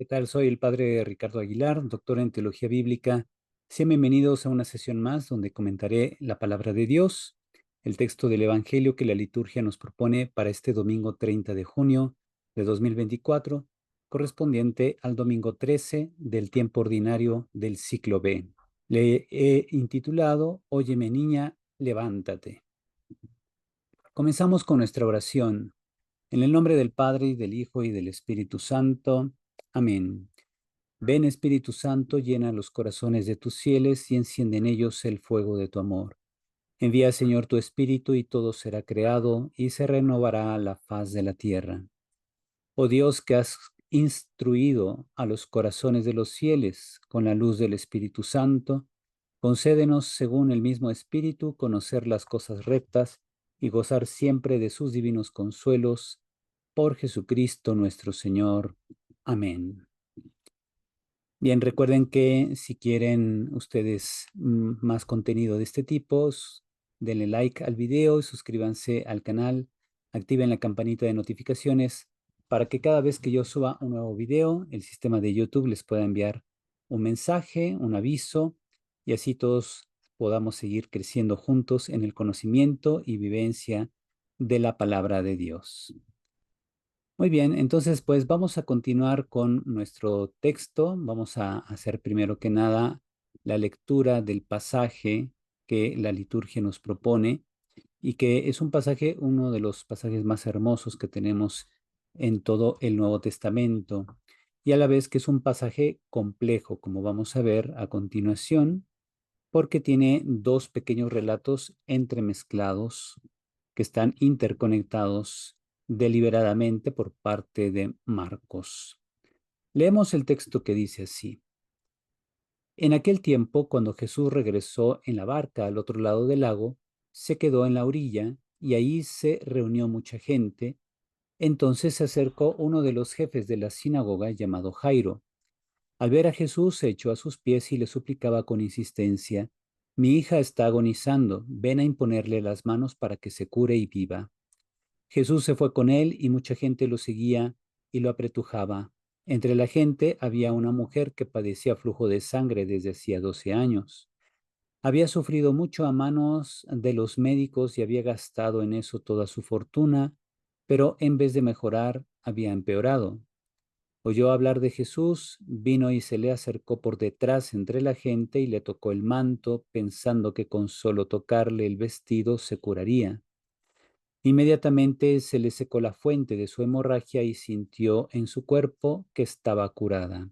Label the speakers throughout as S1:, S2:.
S1: ¿Qué tal? Soy el padre Ricardo Aguilar, doctor en teología bíblica. Sean bienvenidos a una sesión más donde comentaré la palabra de Dios, el texto del Evangelio que la liturgia nos propone para este domingo 30 de junio de 2024, correspondiente al domingo 13 del tiempo ordinario del ciclo B. Le he intitulado Óyeme niña, levántate. Comenzamos con nuestra oración. En el nombre del Padre, y del Hijo, y del Espíritu Santo. Amén. Ven Espíritu Santo, llena los corazones de tus fieles y enciende en ellos el fuego de tu amor. Envía, Señor, tu Espíritu y todo será creado y se renovará la faz de la tierra. Oh Dios, que has instruido a los corazones de los fieles con la luz del Espíritu Santo, concédenos, según el mismo Espíritu, conocer las cosas rectas y gozar siempre de sus divinos consuelos. Por Jesucristo nuestro Señor. Amén. Bien, recuerden que si quieren ustedes más contenido de este tipo, denle like al video y suscríbanse al canal, activen la campanita de notificaciones para que cada vez que yo suba un nuevo video, el sistema de YouTube les pueda enviar un mensaje, un aviso, y así todos podamos seguir creciendo juntos en el conocimiento y vivencia de la palabra de Dios. Muy bien, entonces pues vamos a continuar con nuestro texto. Vamos a hacer primero que nada la lectura del pasaje que la liturgia nos propone y que es un pasaje, uno de los pasajes más hermosos que tenemos en todo el Nuevo Testamento y a la vez que es un pasaje complejo, como vamos a ver a continuación, porque tiene dos pequeños relatos entremezclados que están interconectados deliberadamente por parte de Marcos. Leemos el texto que dice así. En aquel tiempo, cuando Jesús regresó en la barca al otro lado del lago, se quedó en la orilla y ahí se reunió mucha gente. Entonces se acercó uno de los jefes de la sinagoga llamado Jairo. Al ver a Jesús, se echó a sus pies y le suplicaba con insistencia, mi hija está agonizando, ven a imponerle las manos para que se cure y viva. Jesús se fue con él y mucha gente lo seguía y lo apretujaba. Entre la gente había una mujer que padecía flujo de sangre desde hacía 12 años. Había sufrido mucho a manos de los médicos y había gastado en eso toda su fortuna, pero en vez de mejorar, había empeorado. Oyó hablar de Jesús, vino y se le acercó por detrás entre la gente y le tocó el manto, pensando que con solo tocarle el vestido se curaría. Inmediatamente se le secó la fuente de su hemorragia y sintió en su cuerpo que estaba curada.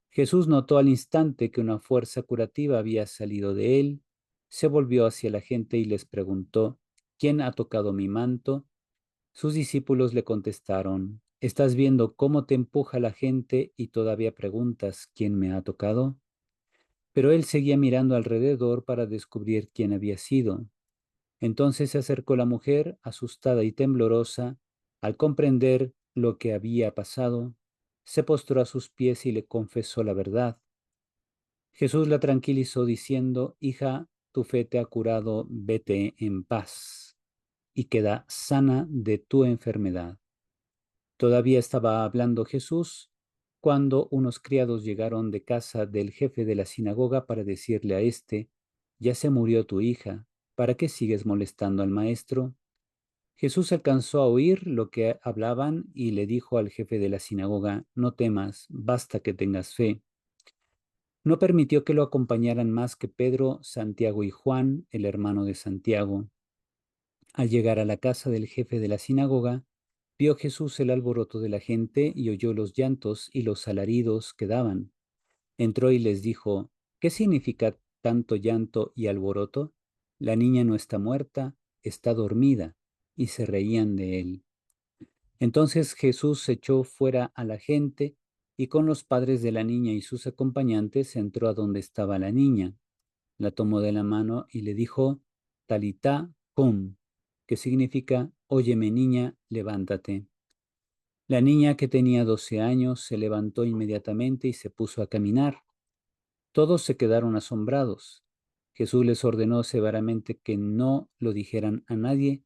S1: Jesús notó al instante que una fuerza curativa había salido de él, se volvió hacia la gente y les preguntó, ¿quién ha tocado mi manto? Sus discípulos le contestaron, ¿estás viendo cómo te empuja la gente y todavía preguntas quién me ha tocado? Pero él seguía mirando alrededor para descubrir quién había sido. Entonces se acercó la mujer, asustada y temblorosa, al comprender lo que había pasado, se postró a sus pies y le confesó la verdad. Jesús la tranquilizó diciendo, hija, tu fe te ha curado, vete en paz y queda sana de tu enfermedad. Todavía estaba hablando Jesús cuando unos criados llegaron de casa del jefe de la sinagoga para decirle a éste, ya se murió tu hija, ¿para qué sigues molestando al maestro? Jesús alcanzó a oír lo que hablaban y le dijo al jefe de la sinagoga, no temas, basta que tengas fe. No permitió que lo acompañaran más que Pedro, Santiago y Juan, el hermano de Santiago. Al llegar a la casa del jefe de la sinagoga, vio Jesús el alboroto de la gente y oyó los llantos y los alaridos que daban. Entró y les dijo, ¿qué significa tanto llanto y alboroto? La niña no está muerta, está dormida. Y se reían de él. Entonces Jesús echó fuera a la gente y con los padres de la niña y sus acompañantes entró a donde estaba la niña. La tomó de la mano y le dijo, Talitá cum, que significa, óyeme niña, levántate. La niña, que tenía 12 años, se levantó inmediatamente y se puso a caminar. Todos se quedaron asombrados. Jesús les ordenó severamente que no lo dijeran a nadie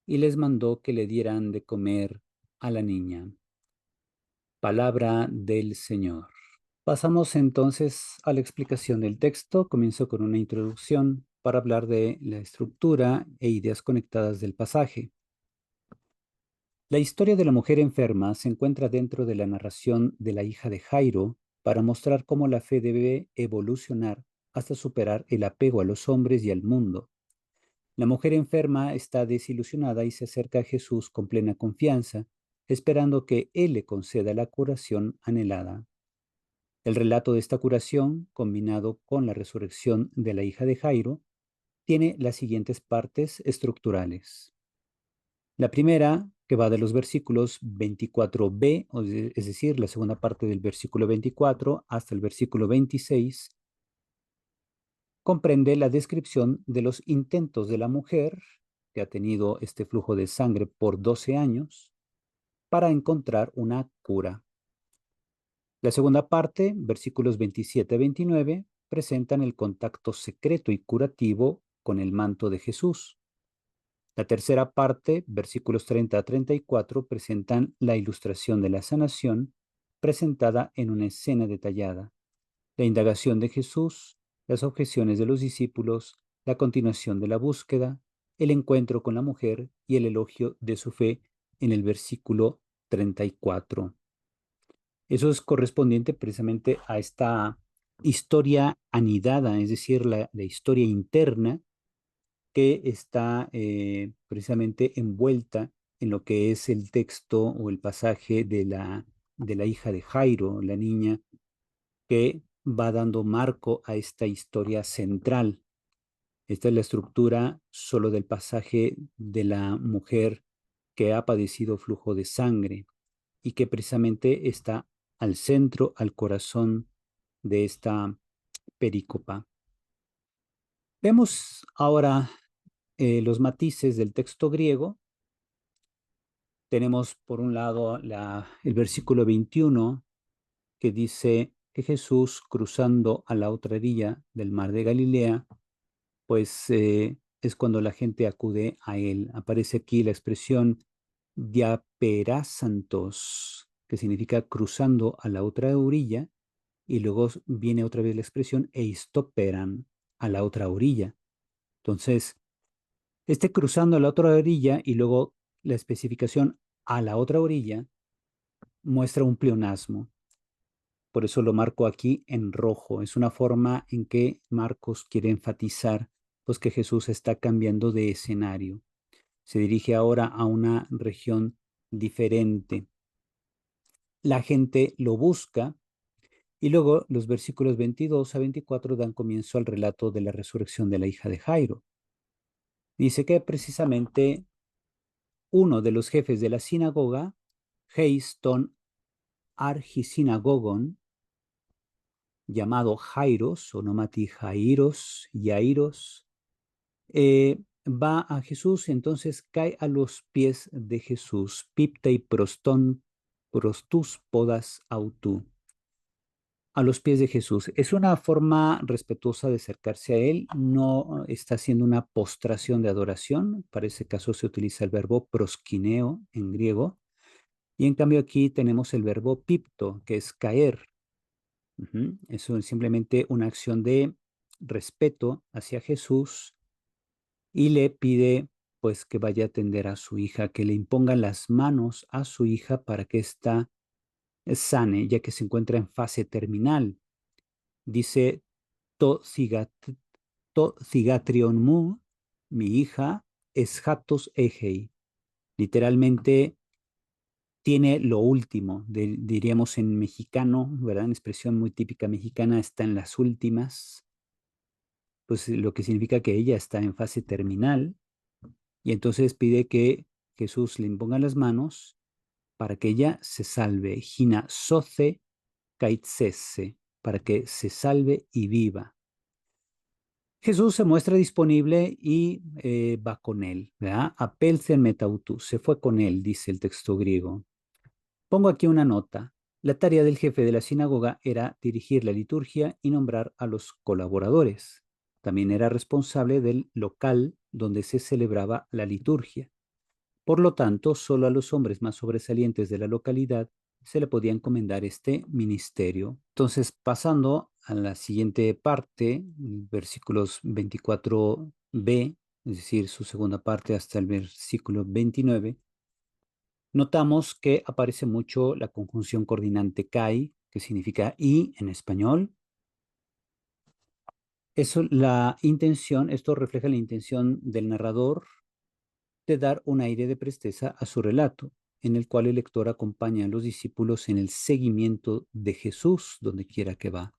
S1: y les mandó que le dieran de comer a la niña. Palabra del Señor. Pasamos entonces a la explicación del texto. Comienzo con una introducción para hablar de la estructura e ideas conectadas del pasaje. La historia de la mujer enferma se encuentra dentro de la narración de la hija de Jairo para mostrar cómo la fe debe evolucionar hasta superar el apego a los hombres y al mundo. La mujer enferma está desilusionada y se acerca a Jesús con plena confianza, esperando que Él le conceda la curación anhelada. El relato de esta curación, combinado con la resurrección de la hija de Jairo, tiene las siguientes partes estructurales. La primera, que va de los versículos 24b, es decir, la segunda parte del versículo 24 hasta el versículo 26, comprende la descripción de los intentos de la mujer, que ha tenido este flujo de sangre por 12 años, para encontrar una cura. La segunda parte, versículos 27 a 29, presentan el contacto secreto y curativo con el manto de Jesús. La tercera parte, versículos 30 a 34, presentan la ilustración de la sanación presentada en una escena detallada, la indagación de Jesús, las objeciones de los discípulos, la continuación de la búsqueda, el encuentro con la mujer y el elogio de su fe en el versículo 34. Eso es correspondiente precisamente a esta historia anidada, es decir, la historia interna que está precisamente envuelta en lo que es el texto o el pasaje de la hija de Jairo, la niña, que va dando marco a esta historia central. Esta es la estructura solo del pasaje de la mujer que ha padecido flujo de sangre y que precisamente está al centro, al corazón de esta perícopa. Vemos ahora los matices del texto griego. Tenemos por un lado el versículo 21 que dice que Jesús, cruzando a la otra orilla del mar de Galilea, pues es cuando la gente acude a él. Aparece aquí la expresión diaperásantos, que significa cruzando a la otra orilla, y luego viene otra vez la expresión eistoperan, a la otra orilla. Entonces, este cruzando a la otra orilla y luego la especificación a la otra orilla muestra un pleonasmo. Por eso lo marco aquí en rojo. Es una forma en que Marcos quiere enfatizar pues, que Jesús está cambiando de escenario. Se dirige ahora a una región diferente. La gente lo busca y luego los versículos 22 a 24 dan comienzo al relato de la resurrección de la hija de Jairo. Dice que precisamente uno de los jefes de la sinagoga, Heiston Argisinagogon, llamado Jairos, onomati Jairos, va a Jesús, entonces cae a los pies de Jesús, piptei proston prostus podas autu, a los pies de Jesús. Es una forma respetuosa de acercarse a él, no está haciendo una postración de adoración, para ese caso se utiliza el verbo proskineo en griego, y en cambio aquí tenemos el verbo pipto, que es caer. Eso es simplemente una acción de respeto hacia Jesús y le pide pues que vaya a atender a su hija, que le imponga las manos a su hija para que ésta sane, ya que se encuentra en fase terminal. Dice, to, cigatrion mu, mi hija, es jatos egei. Literalmente tiene lo último, diríamos en mexicano, ¿verdad? En expresión muy típica mexicana, está en las últimas, pues lo que significa que ella está en fase terminal y entonces pide que Jesús le imponga las manos para que ella se salve, gina soce kaitzese, para que se salve y viva. Jesús se muestra disponible y va con él, ¿verdad? Apelcen metautu, se fue con él, dice el texto griego. Pongo aquí una nota. La tarea del jefe de la sinagoga era dirigir la liturgia y nombrar a los colaboradores. También era responsable del local donde se celebraba la liturgia. Por lo tanto, solo a los hombres más sobresalientes de la localidad se le podía encomendar este ministerio. Entonces, pasando a la siguiente parte, versículos 24b, es decir, su segunda parte hasta el versículo 29, notamos que aparece mucho la conjunción coordinante kai, que significa y en español. Esto refleja la intención del narrador de dar un aire de presteza a su relato, en el cual el lector acompaña a los discípulos en el seguimiento de Jesús donde quiera que va.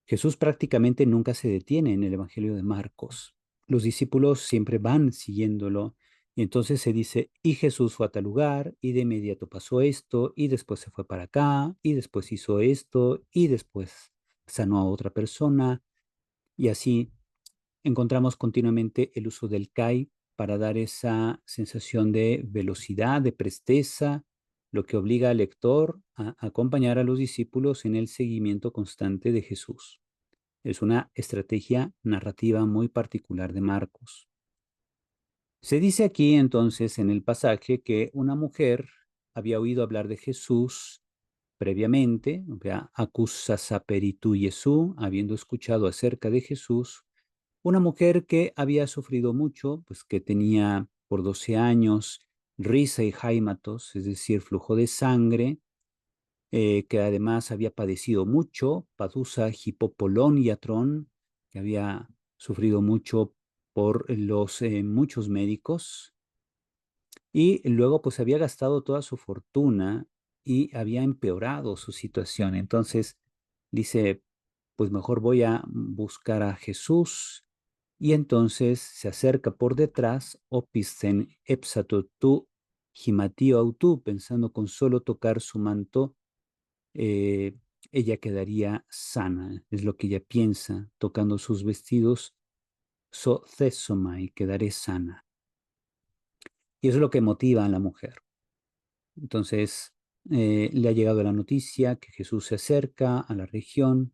S1: Jesús prácticamente nunca se detiene en el Evangelio de Marcos. Los discípulos siempre van siguiéndolo. Y entonces se dice, y Jesús fue a tal lugar, y de inmediato pasó esto, y después se fue para acá, y después hizo esto, y después sanó a otra persona. Y así encontramos continuamente el uso del CAI para dar esa sensación de velocidad, de presteza, lo que obliga al lector a acompañar a los discípulos en el seguimiento constante de Jesús. Es una estrategia narrativa muy particular de Marcos. Se dice aquí entonces en el pasaje que una mujer había oído hablar de Jesús previamente, acusa saperitu Jesús, habiendo escuchado acerca de Jesús, una mujer que había sufrido mucho, pues que tenía por 12 años risa y jáimatos, es decir, flujo de sangre, que además había padecido mucho, padusa, hipopolón y atrón, que había sufrido mucho por los muchos médicos, y luego pues había gastado toda su fortuna y había empeorado su situación. Entonces dice, pues mejor voy a buscar a Jesús. Y entonces se acerca por detrás, opisten epsato tu himatio autu, pensando con solo tocar su manto, eh, ella quedaría sana. Es lo que ella piensa, tocando sus vestidos, so thesomai, quedaré sana. Y eso es lo que motiva a la mujer. Entonces, le ha llegado la noticia que Jesús se acerca a la región,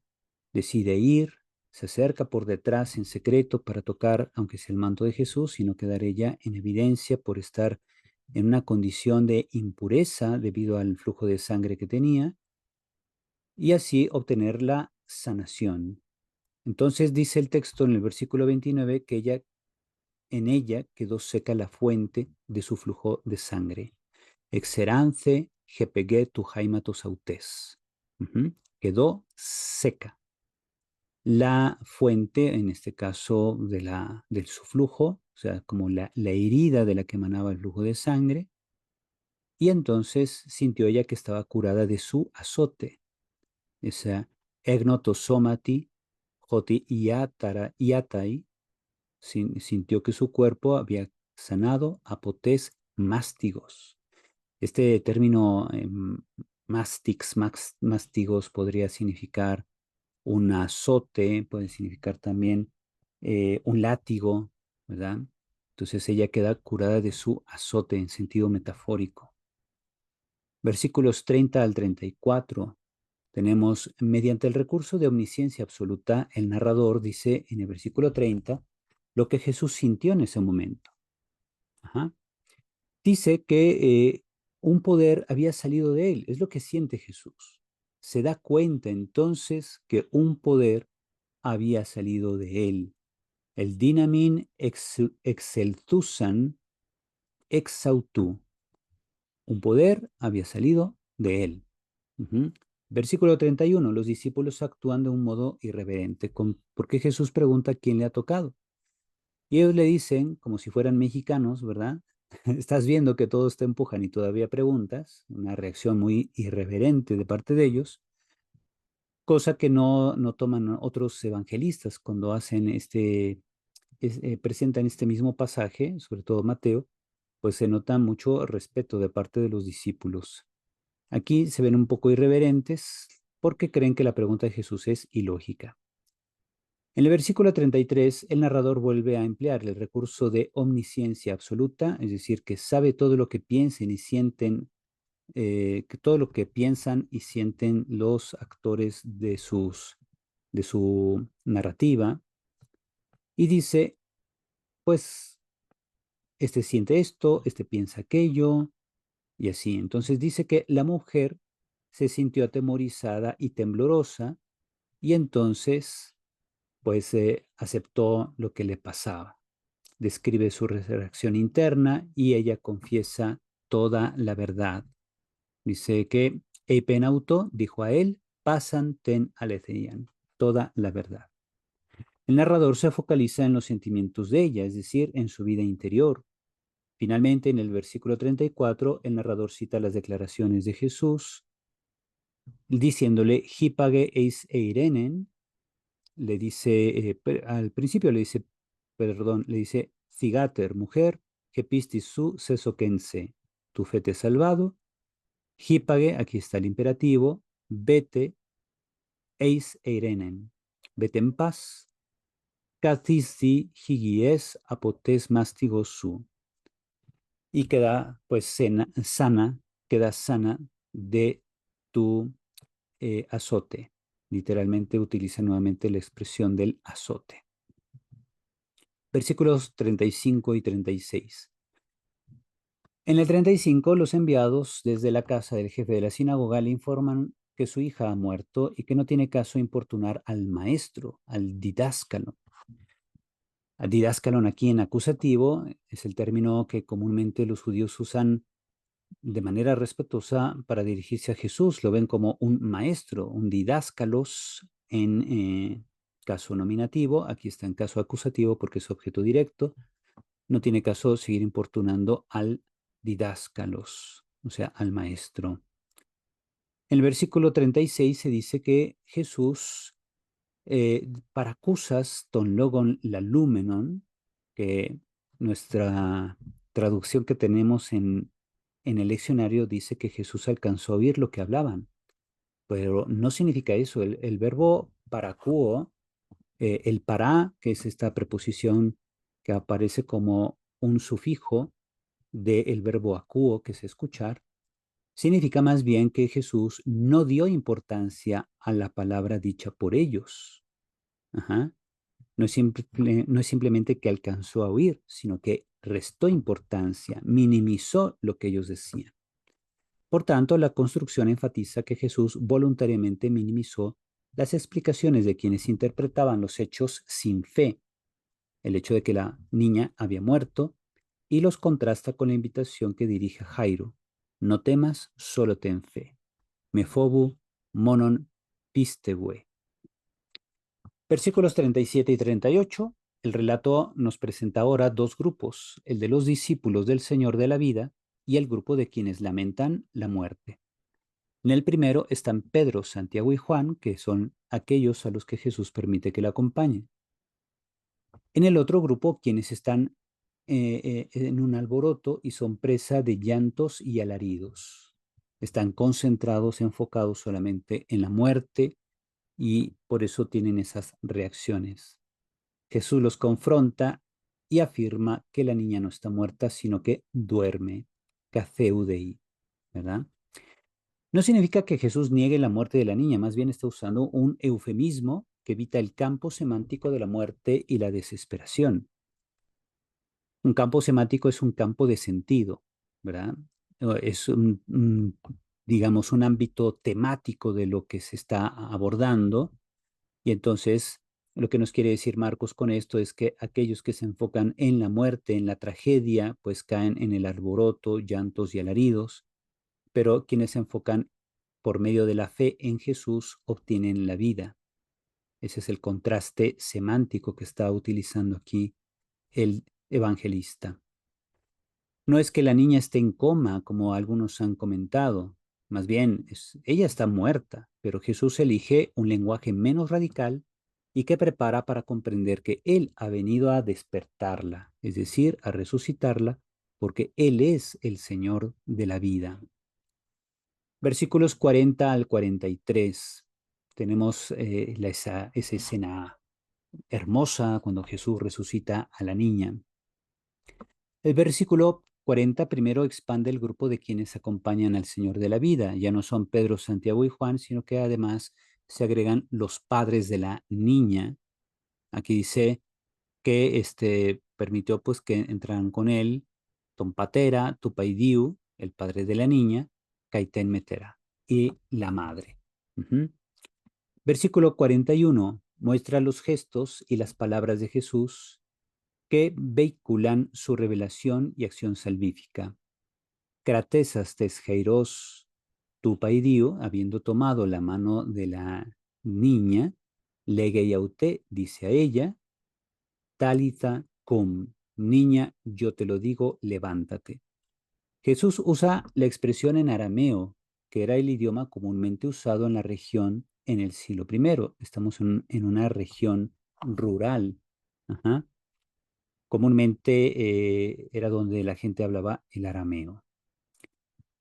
S1: decide ir, se acerca por detrás en secreto para tocar, aunque sea el manto de Jesús, y no quedar ella en evidencia por estar en una condición de impureza debido al flujo de sangre que tenía, y así obtener la sanación. Entonces dice el texto en el versículo 29 que en ella quedó seca la fuente de su flujo de sangre. Exerance GPG tu jaimatos autes. Quedó seca. La fuente, en este caso del su flujo, o sea, como la herida de la que emanaba el flujo de sangre, y entonces sintió ella que estaba curada de su azote. Esa egnotosomati joti iatai, sintió que su cuerpo había sanado apotes mástigos. Este término mástigos podría significar un azote, puede significar también un látigo, ¿verdad? Entonces ella queda curada de su azote en sentido metafórico. Versículos 30 al 34. Tenemos, mediante el recurso de omnisciencia absoluta, el narrador dice en el versículo 30 lo que Jesús sintió en ese momento. Ajá. Dice que un poder había salido de él, es lo que siente Jesús. Se da cuenta entonces que un poder había salido de él. El dinamin exceltusan exautu. Un poder había salido de él. Versículo 31. Los discípulos actúan de un modo irreverente, porque Jesús pregunta quién le ha tocado. Y ellos le dicen, como si fueran mexicanos, ¿verdad? Estás viendo que todos te empujan y todavía preguntas, una reacción muy irreverente de parte de ellos, cosa que no toman otros evangelistas cuando hacen presentan este mismo pasaje, sobre todo Mateo, pues se nota mucho respeto de parte de los discípulos. Aquí se ven un poco irreverentes porque creen que la pregunta de Jesús es ilógica. En el versículo 33, el narrador vuelve a emplear el recurso de omnisciencia absoluta, es decir, que sabe todo lo que piensen y sienten, que todo lo que piensan y sienten los actores de su narrativa, y dice, pues, este siente esto, este piensa aquello, y así. Entonces dice que la mujer se sintió atemorizada y temblorosa y entonces pues aceptó lo que le pasaba. Describe su reacción interna y ella confiesa toda la verdad. Dice que Eipenauto dijo a él, pasan ten aletheian, toda la verdad. El narrador se focaliza en los sentimientos de ella, es decir, en su vida interior. Finalmente, en el versículo 34, el narrador cita las declaraciones de Jesús, diciéndole, Hipage eis eirenen, le dice, al principio le dice, perdón, le dice, Cigater, mujer, Hepistis su sesoquense, tu fe te ha salvado. Hipage, aquí está el imperativo, vete, eis eirenen, vete en paz. Kathisti higies apotes mastigo su. Y queda pues sana, queda sana de tu azote. Literalmente utiliza nuevamente la expresión del azote. Versículos 35 y 36. En el 35, los enviados desde la casa del jefe de la sinagoga le informan que su hija ha muerto y que no tiene caso importunar al maestro, al didáscalo. Al didáscalon aquí en acusativo es el término que comúnmente los judíos usan de manera respetuosa para dirigirse a Jesús. Lo ven como un maestro, un didáscalos en caso nominativo. Aquí está en caso acusativo porque es objeto directo. No tiene caso seguir importunando al didáscalos, o sea, al maestro. En el versículo 36 se dice que Jesús, paracusas ton logon la lumenon, que nuestra traducción que tenemos en el leccionario dice que Jesús alcanzó a oír lo que hablaban, pero no significa eso. El verbo paracuo, el para, que es esta preposición que aparece como un sufijo del verbo acuo, que es escuchar, significa más bien que Jesús no dio importancia a la palabra dicha por ellos. Ajá. No es simplemente que alcanzó a oír, sino que restó importancia, minimizó lo que ellos decían. Por tanto, la construcción enfatiza que Jesús voluntariamente minimizó las explicaciones de quienes interpretaban los hechos sin fe, el hecho de que la niña había muerto, y los contrasta con la invitación que dirige a Jairo. No temas, solo ten fe. Mefobu monon pistegue. Versículos 37 y 38. El relato nos presenta ahora dos grupos, el de los discípulos del Señor de la vida y el grupo de quienes lamentan la muerte. En el primero están Pedro, Santiago y Juan, que son aquellos a los que Jesús permite que le acompañen. En el otro grupo, quienes están en un alboroto y son presa de llantos y alaridos. Están concentrados, enfocados solamente en la muerte y por eso tienen esas reacciones. Jesús los confronta y afirma que la niña no está muerta, sino que duerme, caceudei, ¿verdad? No significa que Jesús niegue la muerte de la niña, más bien está usando un eufemismo que evita el campo semántico de la muerte y la desesperación. Un campo semántico es un campo de sentido, ¿verdad? Es digamos, un ámbito temático de lo que se está abordando. Y entonces, lo que nos quiere decir Marcos con esto es que aquellos que se enfocan en la muerte, en la tragedia, pues caen en el alboroto, llantos y alaridos, pero quienes se enfocan por medio de la fe en Jesús obtienen la vida. Ese es el contraste semántico que está utilizando aquí el evangelista. No es que la niña esté en coma, como algunos han comentado, más bien ella está muerta, pero Jesús elige un lenguaje menos radical y que prepara para comprender que Él ha venido a despertarla, es decir, a resucitarla, porque Él es el Señor de la vida. Versículos 40 al 43. Tenemos esa escena hermosa cuando Jesús resucita a la niña. El versículo 40 primero expande el grupo de quienes acompañan al Señor de la vida. Ya no son Pedro, Santiago y Juan, sino que además se agregan los padres de la niña. Aquí dice que permitió pues que entraran con él Tom Patera, Tupaidiu, el padre de la niña, Caitén Metera. y la madre. Versículo 41 muestra los gestos y las palabras de Jesús que vehiculan su revelación y acción salvífica. Cratesas tes heiros tu paidio, habiendo tomado la mano de la niña, legeiaute, dice a ella, talitha cum, niña, yo te lo digo, levántate. Jesús usa la expresión en arameo, que era el idioma comúnmente usado en la región en el siglo I. Estamos en una región rural. Ajá. Comúnmente era donde la gente hablaba el arameo.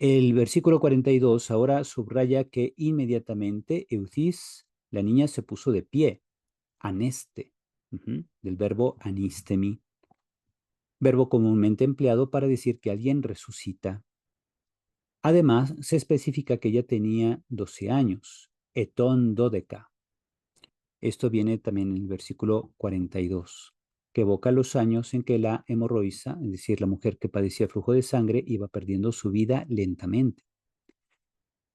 S1: El versículo 42 ahora subraya que inmediatamente Eucis, la niña, se puso de pie, aneste, del verbo anistemi, verbo comúnmente empleado para decir que alguien resucita. Además, se especifica que ella tenía 12 años, eton dodeca. Esto viene también en el versículo 42, que evoca los años en que la hemorroísa, es decir, la mujer que padecía flujo de sangre, iba perdiendo su vida lentamente.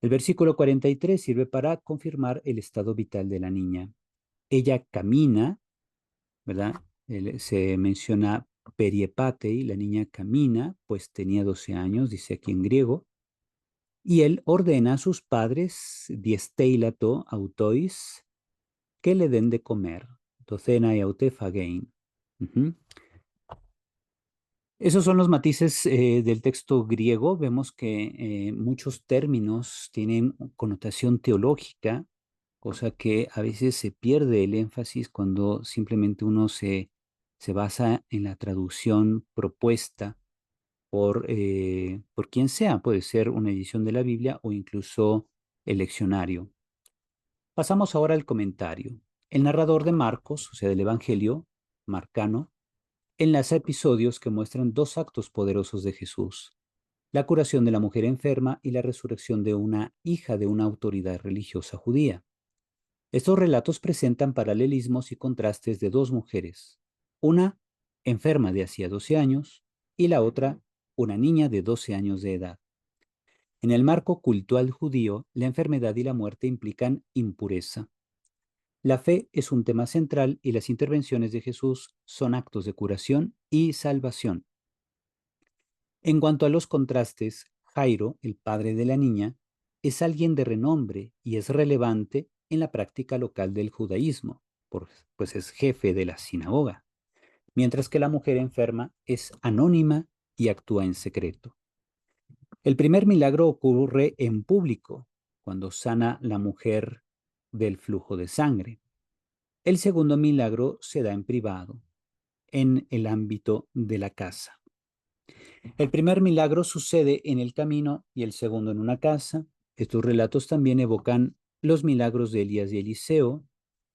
S1: El versículo 43 sirve para confirmar el estado vital de la niña. Ella camina, ¿verdad? Se menciona periepatei, la niña camina, pues tenía 12 años, dice aquí en griego, y él ordena a sus padres, diesteilato autois, que le den de comer, docena y autefagein. Esos son los matices del texto griego. Vemos que muchos términos tienen connotación teológica, cosa que a veces se pierde el énfasis cuando simplemente uno se basa en la traducción propuesta por quien sea. Puede ser una edición de la Biblia o incluso el leccionario. Pasamos ahora al comentario. El narrador de Marcos, o sea, del Evangelio marcano, enlaza episodios que muestran dos actos poderosos de Jesús: la curación de la mujer enferma y la resurrección de una hija de una autoridad religiosa judía. Estos relatos presentan paralelismos y contrastes de dos mujeres, una enferma de hacía 12 años y la otra una niña de 12 años de edad. En el marco cultural judío, la enfermedad y la muerte implican impureza. La fe es un tema central y las intervenciones de Jesús son actos de curación y salvación. En cuanto a los contrastes, Jairo, el padre de la niña, es alguien de renombre y es relevante en la práctica local del judaísmo, pues es jefe de la sinagoga, mientras que la mujer enferma es anónima y actúa en secreto. El primer milagro ocurre en público, cuando sana la mujer del flujo de sangre. El segundo milagro se da en privado, en el ámbito de la casa. El primer milagro sucede en el camino y el segundo en una casa. Estos relatos también evocan los milagros de Elías y Eliseo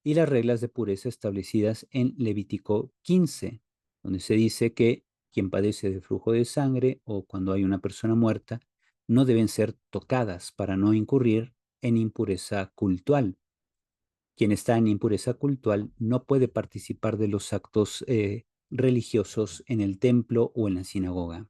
S1: y las reglas de pureza establecidas en Levítico 15, donde se dice que quien padece de flujo de sangre o cuando hay una persona muerta no deben ser tocadas para no incurrir en impureza cultual. Quien está en impureza cultual no puede participar de los actos religiosos en el templo o en la sinagoga.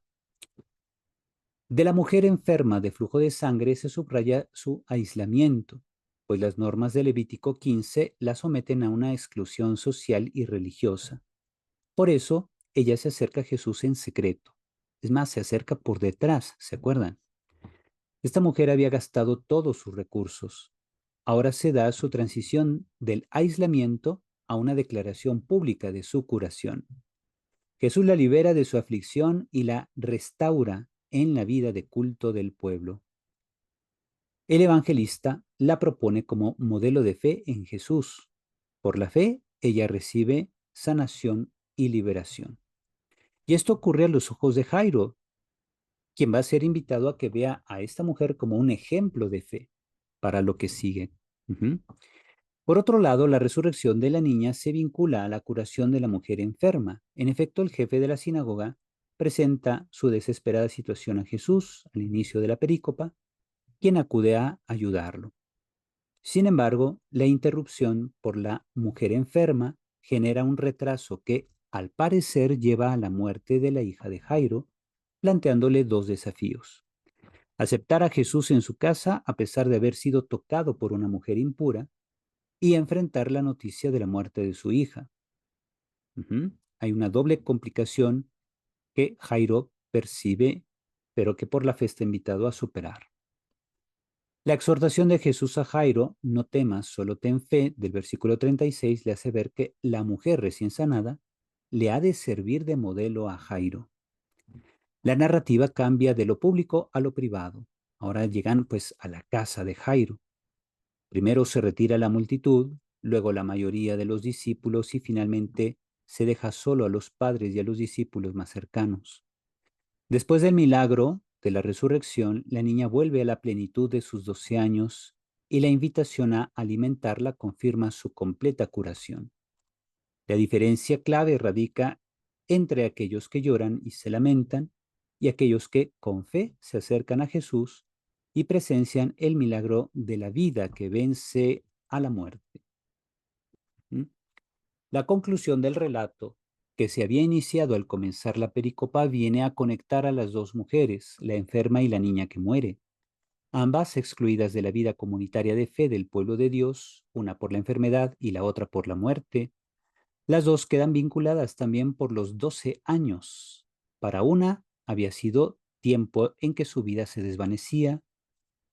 S1: De la mujer enferma de flujo de sangre se subraya su aislamiento, pues las normas de Levítico 15 la someten a una exclusión social y religiosa. Por eso, ella se acerca a Jesús en secreto. Es más, se acerca por detrás, ¿se acuerdan? Esta mujer había gastado todos sus recursos. Ahora se da su transición del aislamiento a una declaración pública de su curación. Jesús la libera de su aflicción y la restaura en la vida de culto del pueblo. El evangelista la propone como modelo de fe en Jesús. Por la fe, ella recibe sanación y liberación. Y esto ocurre a los ojos de Jairo, quien va a ser invitado a que vea a esta mujer como un ejemplo de fe para lo que sigue. Por otro lado, la resurrección de la niña se vincula a la curación de la mujer enferma. En efecto, el jefe de la sinagoga presenta su desesperada situación a Jesús al inicio de la perícopa, quien acude a ayudarlo. Sin embargo, la interrupción por la mujer enferma genera un retraso que, al parecer, lleva a la muerte de la hija de Jairo, planteándole dos desafíos. Aceptar a Jesús en su casa a pesar de haber sido tocado por una mujer impura y enfrentar la noticia de la muerte de su hija. Hay una doble complicación que Jairo percibe, pero que por la fe está invitado a superar. La exhortación de Jesús a Jairo, no temas, solo ten fe, del versículo 36, le hace ver que la mujer recién sanada le ha de servir de modelo a Jairo. La narrativa cambia de lo público a lo privado. Ahora llegan pues a la casa de Jairo. Primero se retira la multitud, luego la mayoría de los discípulos y finalmente se deja solo a los padres y a los discípulos más cercanos. Después del milagro de la resurrección, la niña vuelve a la plenitud de sus 12 años y la invitación a alimentarla confirma su completa curación. La diferencia clave radica entre aquellos que lloran y se lamentan y aquellos que con fe se acercan a Jesús y presencian el milagro de la vida que vence a la muerte. ¿Mm? La conclusión del relato, que se había iniciado al comenzar la pericopa, viene a conectar a las dos mujeres, la enferma y la niña que muere, ambas excluidas de la vida comunitaria de fe del pueblo de Dios, una por la enfermedad y la otra por la muerte. Las dos quedan vinculadas también por los 12 años. Para una había sido tiempo en que su vida se desvanecía,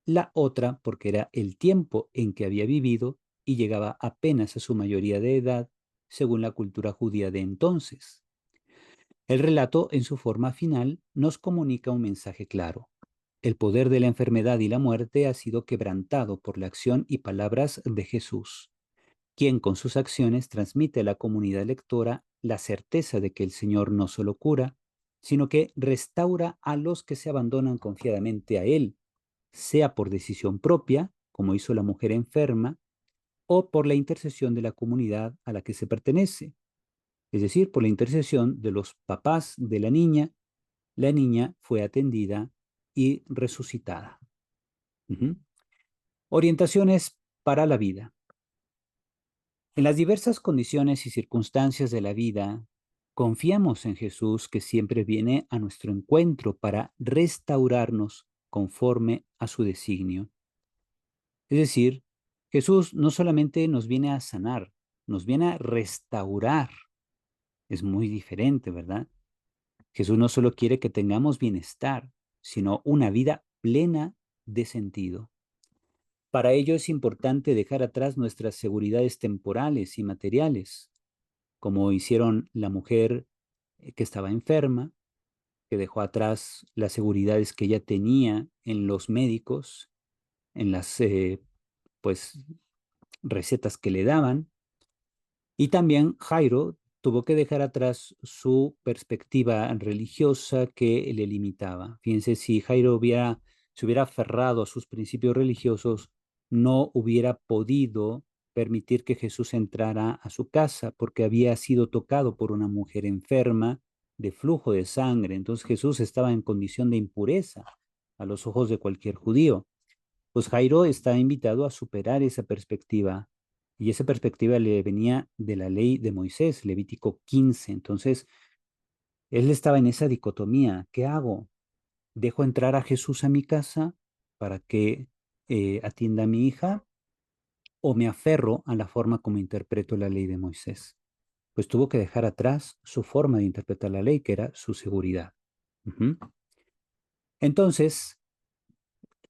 S1: la otra porque era el tiempo en que había vivido y llegaba apenas a su mayoría de edad, según la cultura judía de entonces. El relato, en su forma final, nos comunica un mensaje claro. El poder de la enfermedad y la muerte ha sido quebrantado por la acción y palabras de Jesús, quien con sus acciones transmite a la comunidad lectora la certeza de que el Señor no solo cura, sino que restaura a los que se abandonan confiadamente a Él, sea por decisión propia, como hizo la mujer enferma, o por la intercesión de la comunidad a la que se pertenece, es decir, por la intercesión de los papás de la niña fue atendida y resucitada. Orientaciones para la vida. En las diversas condiciones y circunstancias de la vida, confiamos en Jesús que siempre viene a nuestro encuentro para restaurarnos conforme a su designio. Es decir, Jesús no solamente nos viene a sanar, nos viene a restaurar. Es muy diferente, ¿verdad? Jesús no solo quiere que tengamos bienestar, sino una vida plena de sentido. Para ello es importante dejar atrás nuestras seguridades temporales y materiales, como hicieron la mujer que estaba enferma, que dejó atrás las seguridades que ella tenía en los médicos, en las pues recetas que le daban. Y también Jairo tuvo que dejar atrás su perspectiva religiosa que le limitaba. Fíjense, si Jairo se hubiera aferrado a sus principios religiosos, no hubiera podido permitir que Jesús entrara a su casa porque había sido tocado por una mujer enferma de flujo de sangre. Entonces Jesús estaba en condición de impureza a los ojos de cualquier judío. Pues Jairo está invitado a superar esa perspectiva y esa perspectiva le venía de la ley de Moisés, Levítico 15. Entonces, él estaba en esa dicotomía. ¿Qué hago? ¿Dejo entrar a Jesús a mi casa para que atienda a mi hija o me aferro a la forma como interpreto la ley de Moisés? Pues tuvo que dejar atrás su forma de interpretar la ley, que era su seguridad. Entonces,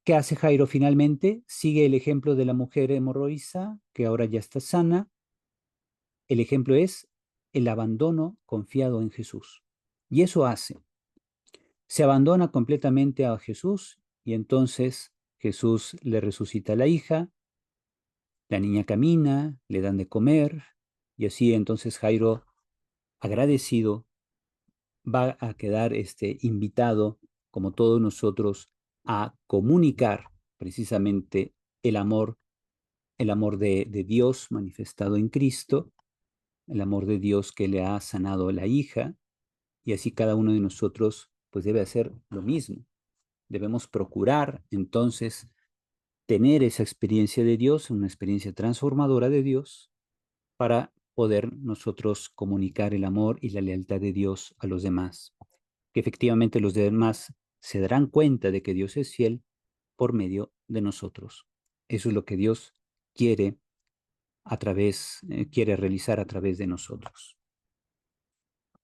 S1: ¿qué hace Jairo finalmente? Sigue el ejemplo de la mujer hemorroísa, que ahora ya está sana. El ejemplo es el abandono confiado en Jesús. Y eso hace. Se abandona completamente a Jesús y entonces Jesús le resucita a la hija, la niña camina, le dan de comer y así entonces Jairo, agradecido, va a quedar invitado, como todos nosotros, a comunicar precisamente el amor de Dios manifestado en Cristo, el amor de Dios que le ha sanado a la hija, y así cada uno de nosotros pues debe hacer lo mismo. Debemos procurar entonces tener esa experiencia de Dios, una experiencia transformadora de Dios, para poder nosotros comunicar el amor y la lealtad de Dios a los demás. Que efectivamente los demás se darán cuenta de que Dios es fiel por medio de nosotros. Eso es lo que Dios quiere quiere realizar a través de nosotros.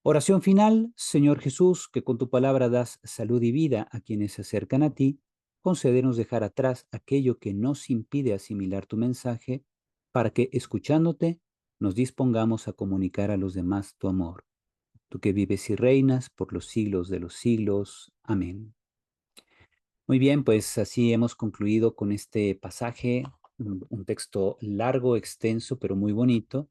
S1: Oración final, Señor Jesús, que con tu palabra das salud y vida a quienes se acercan a ti, concédenos dejar atrás aquello que nos impide asimilar tu mensaje, para que, escuchándote, nos dispongamos a comunicar a los demás tu amor. Tú que vives y reinas por los siglos de los siglos. Amén. Muy bien, pues así hemos concluido con este pasaje, un texto largo, extenso, pero muy bonito.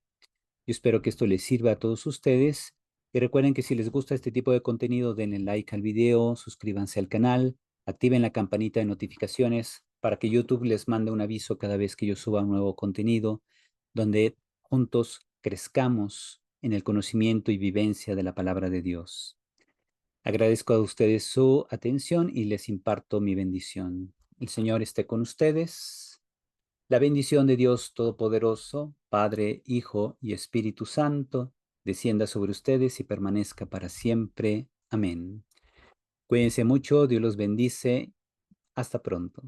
S1: Yo espero que esto les sirva a todos ustedes. Y recuerden que si les gusta este tipo de contenido, denle like al video, suscríbanse al canal, activen la campanita de notificaciones para que YouTube les mande un aviso cada vez que yo suba un nuevo contenido, donde juntos crezcamos en el conocimiento y vivencia de la palabra de Dios. Agradezco a ustedes su atención y les imparto mi bendición. El Señor esté con ustedes. La bendición de Dios Todopoderoso, Padre, Hijo y Espíritu Santo, descienda sobre ustedes y permanezca para siempre. Amén. Cuídense mucho, Dios los bendice. Hasta pronto.